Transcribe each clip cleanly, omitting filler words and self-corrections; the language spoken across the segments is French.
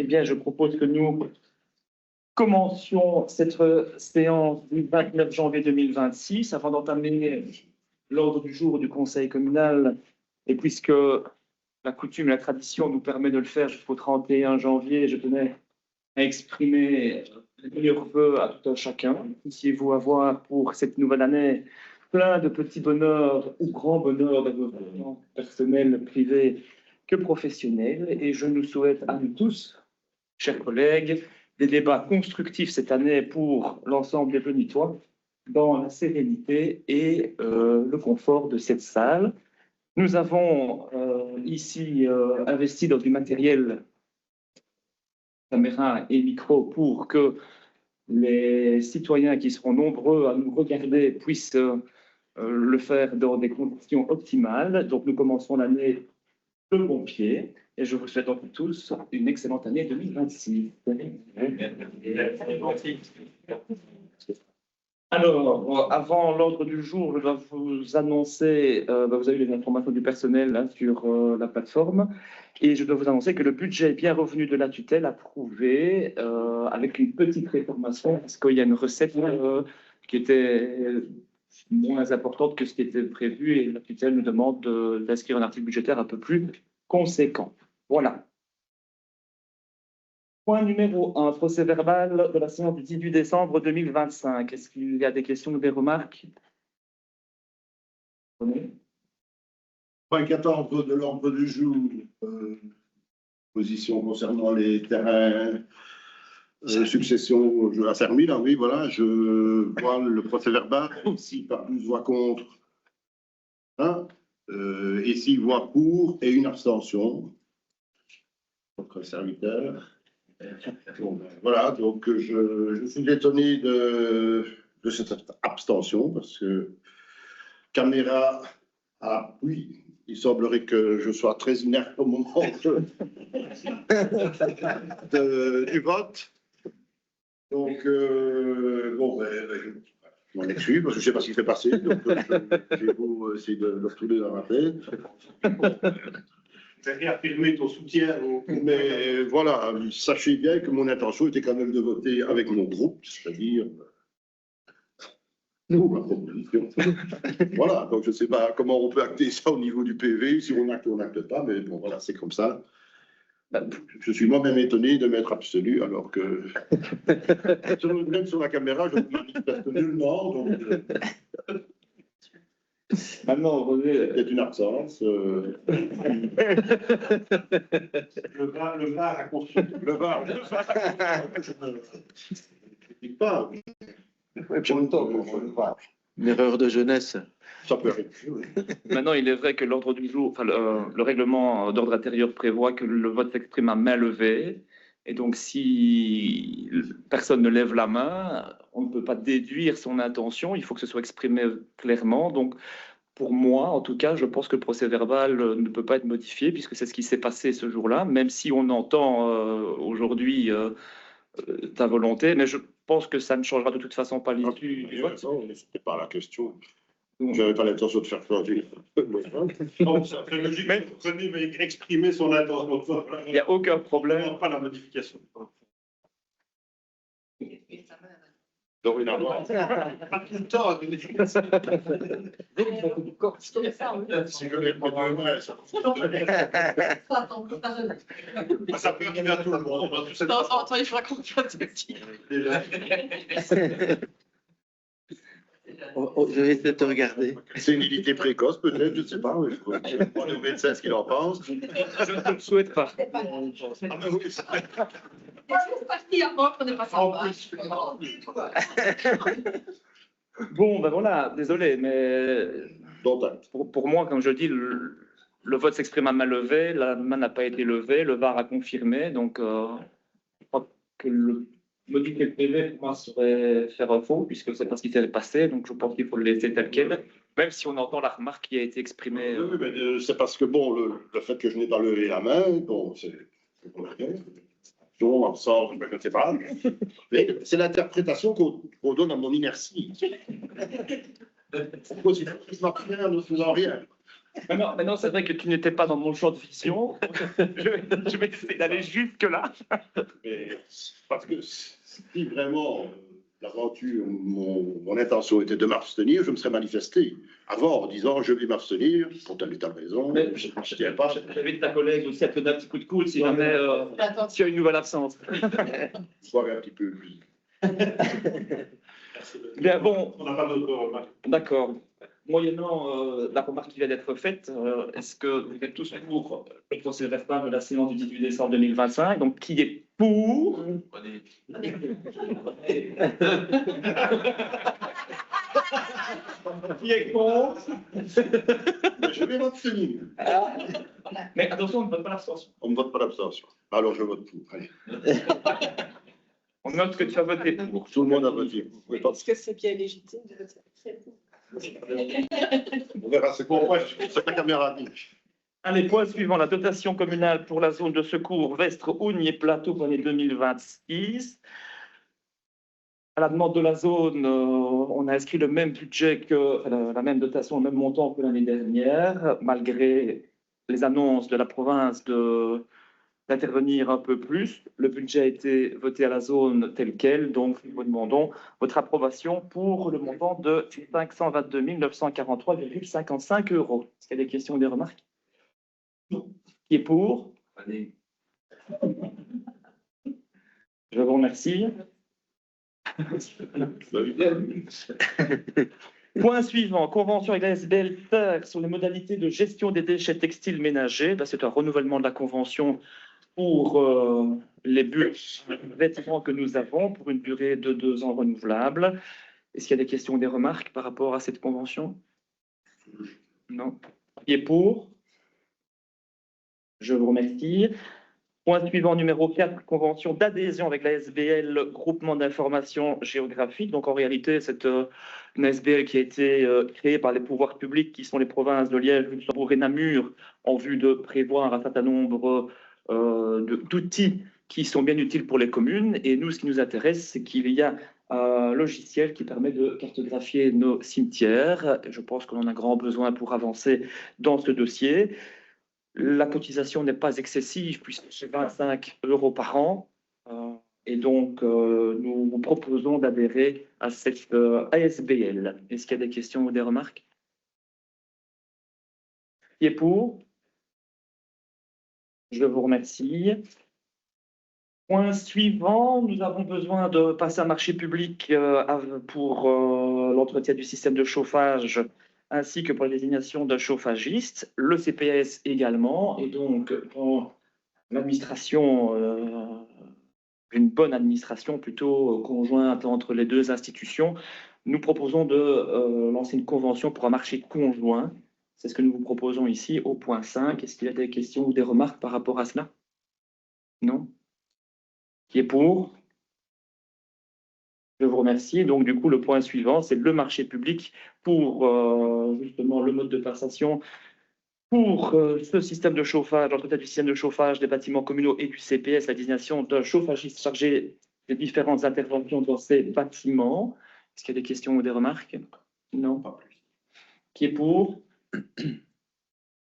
bien, je propose que nous commencions cette séance du 29 janvier 2026 afin d'entamer l'ordre du jour du Conseil communal. Et puisque la coutume, la tradition nous permet de le faire jusqu'au 31 janvier, je tenais à exprimer les meilleurs vœux à tout un chacun. Puissiez-vous avoir pour cette nouvelle année plein de petits bonheurs ou grands bonheurs de vos développements personnels, privés que professionnels. Et je nous souhaite à nous tous, chers collègues, des débats constructifs cette année pour l'ensemble des Benitois, dans la sérénité et le confort de cette salle. Nous avons ici investi dans du matériel, caméra et micro, pour que les citoyens qui seront nombreux à nous regarder puissent le faire dans des conditions optimales. Donc nous commençons l'année de bon pied et je vous souhaite donc tous une excellente année 2026. Alors, avant l'ordre du jour, je dois vous annoncer, vous avez les informations du personnel là, sur la plateforme, et je dois vous annoncer que le budget est bien revenu de la tutelle approuvé, avec une petite réformation, parce qu'il y a une recette qui était moins importante que ce qui était prévu, et la tutelle nous demande d'inscrire un article budgétaire un peu plus conséquent. Voilà. Point numéro 1, procès verbal de la séance du 18 décembre 2025. Est-ce qu'il y a des questions ou des remarques? Point 14 de l'ordre du jour, position concernant les terrains, succession à Sermy, là, oui, voilà, je vois le procès verbal, ici par 12 voix contre, et 6 voix pour et une abstention. Votre serviteur. Bon, voilà, donc je suis étonné de cette abstention parce que caméra, oui, il semblerait que je sois très inerte au moment du vote. Donc, bon, je m'en excuse parce que je ne sais pas ce qui s'est passé, donc je vais vous essayer de le retrouver dans ma tête. Réaffirmer ton soutien. Mais voilà, sachez bien que mon intention était quand même de voter avec mon groupe, c'est-à-dire nous, ma proposition. Voilà, donc je ne sais pas comment on peut acter ça au niveau du PV, si on acte ou on n'acte pas, mais bon, voilà, c'est comme ça. Je suis moi-même étonné de m'être abstenu, alors que même sur la caméra, je ne manifeste nullement, donc Maintenant, René, c'est une absence. Le VAR a construit. Le VAR. Je ne critique pas. Une erreur de jeunesse. Ça peut arriver. maintenant, il est vrai que l'ordre du jour, enfin, le règlement d'ordre intérieur prévoit que le vote s'exprime à main levée. Et donc, si personne ne lève la main, on ne peut pas déduire son intention. Il faut que ce soit exprimé clairement. Donc, pour moi, en tout cas, je pense que le procès verbal ne peut pas être modifié puisque c'est ce qui s'est passé ce jour-là, même si on entend aujourd'hui ta volonté. Mais je pense que ça ne changera de toute façon pas l'issue du vote. Non, c'était pas la question. Je n'avais pas l'intention de faire changer. Non, c'est logique. René va exprimer son intention. Il n'y a aucun problème. Pas la modification. Dorénavant. Pas tout le temps. Si je lève mes deux mains, ça Ça peut arriver à tout le monde. De temps en temps, il faudra qu'on fasse des petits. Je vais essayer de te regarder. c'est une unité précoce, peut-être, je ne sais pas. Je ne sais pas le médecin ce qu'il en pense. Je ne le souhaite pas. Ah, ben oui, c'est Bon, ben voilà, désolé, mais dont acte. pour moi, comme je dis, le vote s'exprime à main levée, la main n'a pas été levée, le VAR a confirmé, donc je crois que modifier le PV, pour moi, serait faire un faux, puisque c'est pas ce qui s'est passé, donc je pense qu'il faut le laisser tel quel, même si on entend la remarque qui a été exprimée. Oui, mais c'est parce que, bon, le fait que je n'ai pas levé la main, bon, c'est rien. Non, absent, je ne sais pas. Mais c'est l'interprétation qu'on donne à mon inertie. C'est positif, ne faisant rien. Maintenant, c'est vrai que tu n'étais pas dans mon champ de vision. Je vais essayer d'aller jusque-là. Mais parce que si vraiment l'aventure, mon intention était de m'abstenir, je me serais manifesté avant en disant je vais m'abstenir pour telle et telle raison. Mais Je ne tiens pas. j'invite ta collègue aussi à te donner un petit coup de coude si jamais tu as une nouvelle absence. Sois un petit peu plus. Bien, bon, On n'a pas d'autres remarques. d'accord. Moyennant la remarque qui vient d'être faite, est-ce que vous êtes tous pour le procès verbal de la séance du 18 décembre 2025? Donc, qui est pour? Qui est contre? Mais je vais m'abstenir. Mais attention, on ne vote pas l'abstention. On ne vote pas l'abstention. Alors je vote pour. Allez. On note que tu as voté pour. Tout le monde a voté pour. Oui, Est-ce que c'est bien légitime de voter? on verra ce qu'on voit. C'est la caméra dit. Allez, point suivant, la dotation communale pour la zone de secours Vestre-Ougne et Plateau pour l'année 2026. À la demande de la zone, on a inscrit le même budget la même dotation, le même montant que l'année dernière, malgré les annonces de la province d'intervenir un peu plus. Le budget a été voté à la zone tel quel, donc nous vous demandons votre approbation pour le montant de 522 943,55 €. Est-ce qu'il y a des questions ou des remarques? Non. Qui est pour? Allez. Je vous remercie. Point suivant, convention avec la SBL Terre sur les modalités de gestion des déchets textiles ménagers. Là, c'est un renouvellement de la convention pour les bus vêtements que nous avons pour une durée de 2 ans renouvelable. Est-ce qu'il y a des questions ou des remarques par rapport à cette convention? Non. Qui est pour? Je vous remercie. Point suivant, numéro 4, convention d'adhésion avec la SBL, groupement d'information géographique. Donc, en réalité, c'est une SBL qui a été créée par les pouvoirs publics, qui sont les provinces de Liège, Luxembourg et Namur, en vue de prévoir un certain nombre d'outils qui sont bien utiles pour les communes. Et nous, ce qui nous intéresse, c'est qu'il y a un logiciel qui permet de cartographier nos cimetières. Je pense qu'on en a grand besoin pour avancer dans ce dossier. La cotisation n'est pas excessive puisque c'est 25 € par an. Et donc, nous vous proposons d'adhérer à cette ASBL. Est-ce qu'il y a des questions ou des remarques? Qui est pour? Je vous remercie. Point suivant, nous avons besoin de passer un marché public pour l'entretien du système de chauffage ainsi que pour la désignation d'un chauffagiste, le CPS également, et donc dans l'administration, une bonne administration plutôt conjointe entre les deux institutions, nous proposons de lancer une convention pour un marché conjoint. C'est ce que nous vous proposons ici au point 5. Est-ce qu'il y a des questions ou des remarques par rapport à cela? Non? Qui est pour? Je vous remercie. Donc, du coup, le point suivant, c'est le marché public pour justement le mode de passation pour ce système de chauffage, l'entretien du système de chauffage des bâtiments communaux et du CPS, la désignation d'un chauffagiste chargé des différentes interventions dans ces bâtiments. Est-ce qu'il y a des questions ou des remarques? Non, pas plus. Qui est pour?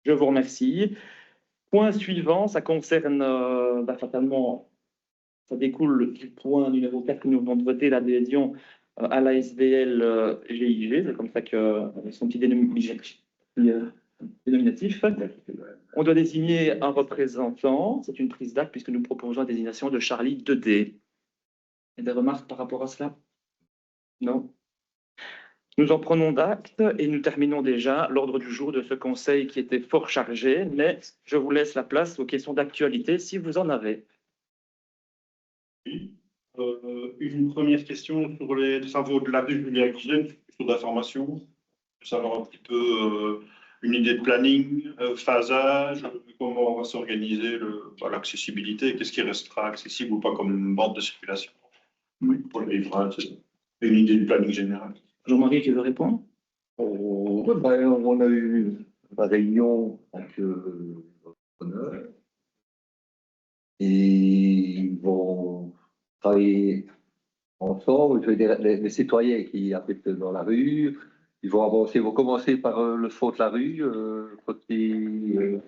Je vous remercie. Point suivant, ça concerne fatalement. Ça découle du point numéro 4 que nous venons de voter, l'adhésion à la SBL GIG. C'est comme ça que son petit dénominatif. On doit désigner un représentant. C'est une prise d'acte puisque nous proposons la désignation de Charlie 2D. Il y a des remarques par rapport à cela? Non. Nous en prenons d'acte et nous terminons déjà l'ordre du jour de ce conseil qui était fort chargé, mais je vous laisse la place aux questions d'actualité si vous en avez. Une première question sur les travaux de la rue Julien Guizen, sur d'information, savoir un petit peu une idée de planning, phasage, comment on va s'organiser l'accessibilité, qu'est-ce qui restera accessible ou pas comme une bande de circulation pour les riverains, une idée du planning général. Jean-Marie, tu veux répondre? On a eu une réunion avec l'entrepreneur et ils vont travailler ensemble. Je veux dire, les citoyens qui habitent dans la rue, Ils vont avancer, ils vont commencer par le fond de la rue, côté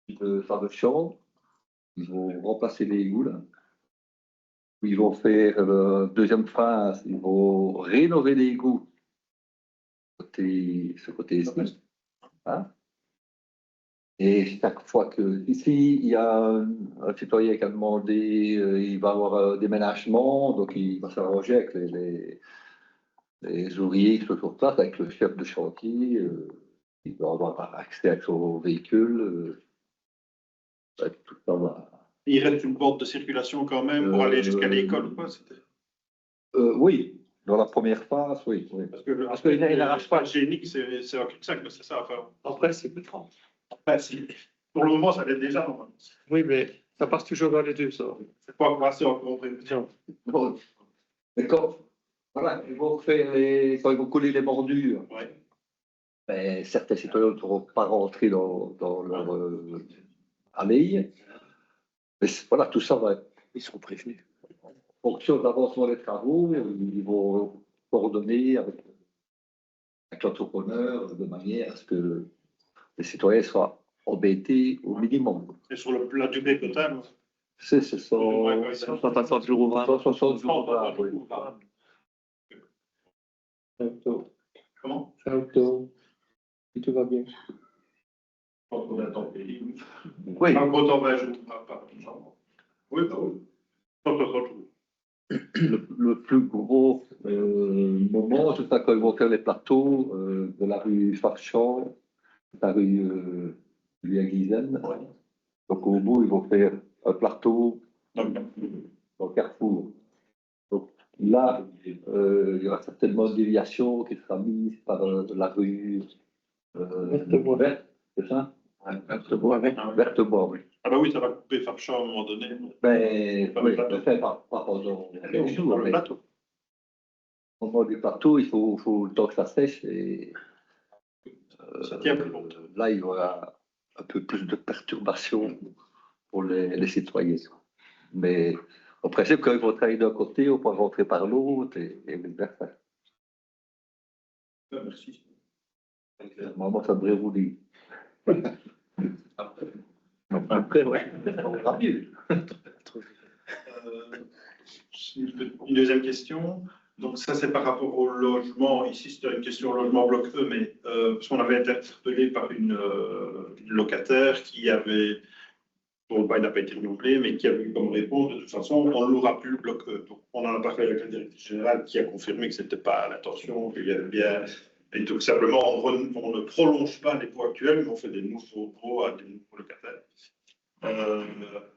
de phare de chambre. Ils vont remplacer les égouts, là. Ils vont faire deuxième phase, ils vont rénover les égouts. Ce côté-ci. Hein? Et chaque fois que, ici, il y a un citoyen qui a demandé, il va avoir un déménagement, donc il va s'arranger avec les ouvriers qui sont sur place, avec le chef de chantier, il doit avoir accès à son véhicule, tout ça va. Il reste une porte de circulation quand même pour aller jusqu'à l'école ou pas? Oui, dans la première phase, oui. Parce qu'il n'arrache pas. Génique, c'est un cul-de-sac, mais c'est ça à faire. Après, c'est plus grand. Pour le moment, ça l'est déjà, normalement. Oui, mais ça passe toujours dans les deux, ça. C'est pas passé encore. Bon. Mais quand, voilà, ils vont faire quand ils vont coller les bordures, Ouais. ben, certains citoyens ne pourront pas rentrer dans leur allée. Mais voilà, tout ça va être. Ils seront prévenus. En fonction de l'avancement des travaux, ils vont coordonner avec l'entrepreneur de manière à ce que les citoyens soient embêtés au minimum. Et sur la durée totale? Ce sont 160 jours ouvrables. 160 jours ouvrables, oui. Comment? Fin octobre. Si tout va bien. Pas trop d'intempéries. Oui. Un gros temps, ben, je ne pas. Oui, bah oui. 160 jours. Le plus gros moment, c'est ça quand ils vont faire les plateaux de la rue Farchamp, la rue Louis-Guizen. Donc au bout, ils vont faire un plateau dans le carrefour. Donc là, il y aura certainement une déviation qui sera mise par la rue verte, c'est ça? Verte-Bois, avec. Verte-Bois, oui. Ah bah oui, ça va couper Farchamp à un moment donné. Ben, Par oui, le plateau. enfin, pas pendant les jours, Dans le mais plateau. au moment du plateau, il faut le temps que ça sèche et Ça tient plus longtemps. là, il y aura un peu plus de perturbations pour les citoyens. Mais en principe, quand ils vont travailler d'un côté, on peut rentrer par l'autre et vice-versa. Merci. Normalement, ça devrait rouler. Après, ouais. Rapide. Une deuxième question. Donc ça, c'est par rapport au logement. Ici, c'était une question au logement bloc E, mais parce qu'on avait été interpellé par une locataire qui avait, dont le bail n'a pas été renouvelé, mais qui avait eu comme réponse, de toute façon, on ne louera plus le bloc E. Donc on en a parlé avec la directrice générale qui a confirmé que ce n'était pas l'intention, qu'il y avait bien... Et tout simplement, on ne prolonge pas les pots actuels, mais on fait des nouveaux pots à des nouveaux locataires.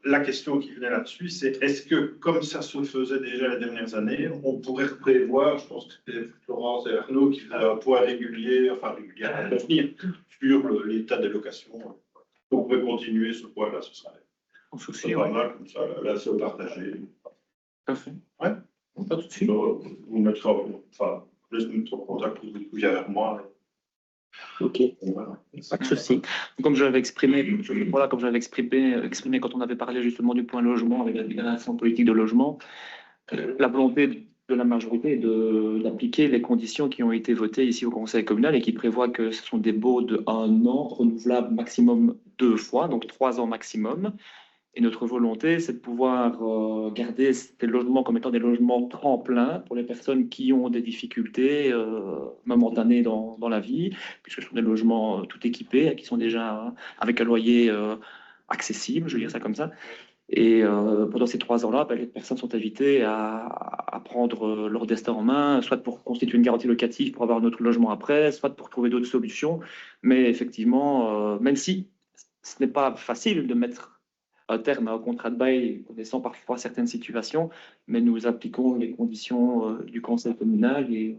La question qui venait là-dessus, c'est est-ce que, comme ça se faisait déjà les dernières années, on pourrait prévoir, je pense que c'était Florence et Arnaud qui faisaient un point régulier, enfin régulier à venir, sur l'état des locations. On pourrait continuer ce point-là, ce serait pas mal, comme ça, là, c'est partagé. Tout à fait. Ouais. Pas tout de suite. Vous mettrez, enfin, je laisse mettre en contact vers moi. Ok. Voilà. Pas de souci. Comme j'avais exprimé, comme j'avais exprimé quand on avait parlé justement du point logement avec la déclaration politique de logement, la volonté de la majorité est d'appliquer les conditions qui ont été votées ici au Conseil communal et qui prévoient que ce sont des baux de 1 an, renouvelables maximum 2 fois, donc 3 ans maximum. Et notre volonté, c'est de pouvoir garder ces logements comme étant des logements tremplins pour les personnes qui ont des difficultés momentanées dans la vie, puisque ce sont des logements tout équipés, qui sont déjà avec un loyer accessible, je veux dire ça comme ça. Et pendant ces 3 ans-là, les personnes sont invitées à prendre leur destin en main, soit pour constituer une garantie locative pour avoir un autre logement après, soit pour trouver d'autres solutions. Mais effectivement, même si ce n'est pas facile de mettre un terme à un contrat de bail, connaissant parfois certaines situations, mais nous appliquons les conditions du conseil communal et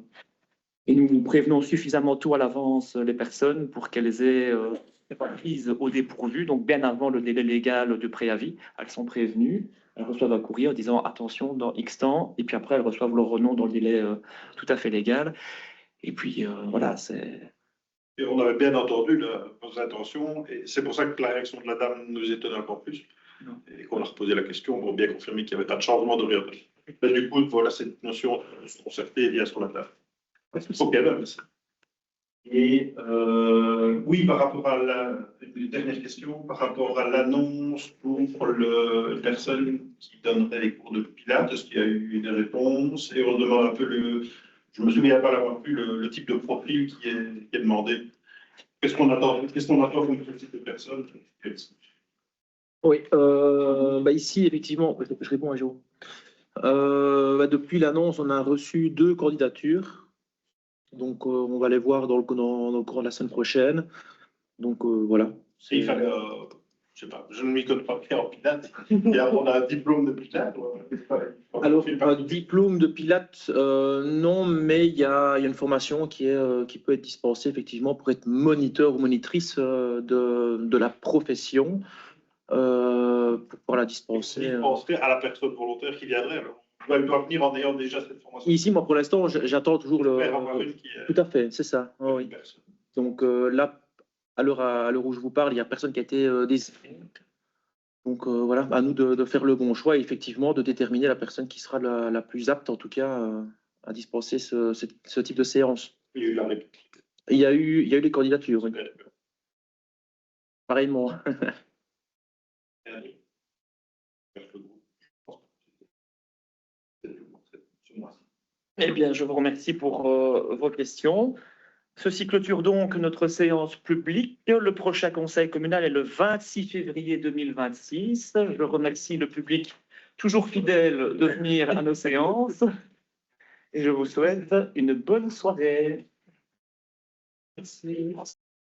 nous prévenons suffisamment tôt à l'avance les personnes pour qu'elles aient pas prises au dépourvu, donc bien avant le délai légal de préavis, elles sont prévenues, elles reçoivent un courrier en disant attention dans X temps, et puis après elles reçoivent leur renom dans le délai tout à fait légal. Et puis voilà, c'est... Et on avait bien entendu vos intentions, et c'est pour ça que la réaction de la dame nous étonne encore plus, et qu'on a reposé la question pour bien confirmer qu'il n'y avait pas de changement d'orientation. Mais du coup, voilà cette notion de se concerter et bien sur la table. Ok, ben, merci. Et oui, par rapport à une dernière question, par rapport à l'annonce pour les personnes qui donneraient les cours de Pilates, est-ce qu'il y a eu des réponses? Et on demande un peu je me souviens pas l'avoir vu, le type de profil qui est demandé. Qu'est-ce qu'on attend comme type de personne? Oui, ici, effectivement, je réponds à Jérôme. Depuis l'annonce, on a reçu 2 candidatures. Donc, on va les voir dans le courant de la semaine prochaine. Donc, voilà. Il fallait, je sais pas, je ne m'y connais pas bien en Pilates. On a un diplôme de Pilates. Alors, un diplôme de Pilates, non, mais il y a une formation qui peut être dispensée effectivement pour être moniteur ou monitrice de la profession, pour pouvoir la dispenser. Dispenser à la personne volontaire qui viendrait. Alors, elle doit venir en ayant déjà cette formation. Ici, moi, pour l'instant, j'attends toujours le. Tout à fait, c'est ça. Oh, oui. Donc là, à l'heure où je vous parle, il n'y a personne qui a été désigné. Donc voilà, à nous de faire le bon choix et effectivement de déterminer la personne qui sera la plus apte, en tout cas, à dispenser ce type de séance. Il y a eu la réplique. Il y a eu les candidatures, oui. Pareillement. Eh bien, je vous remercie pour vos questions. Ceci clôture donc notre séance publique. Le prochain conseil communal est le 26 février 2026. Je remercie le public toujours fidèle de venir à nos séances et je vous souhaite une bonne soirée. Merci.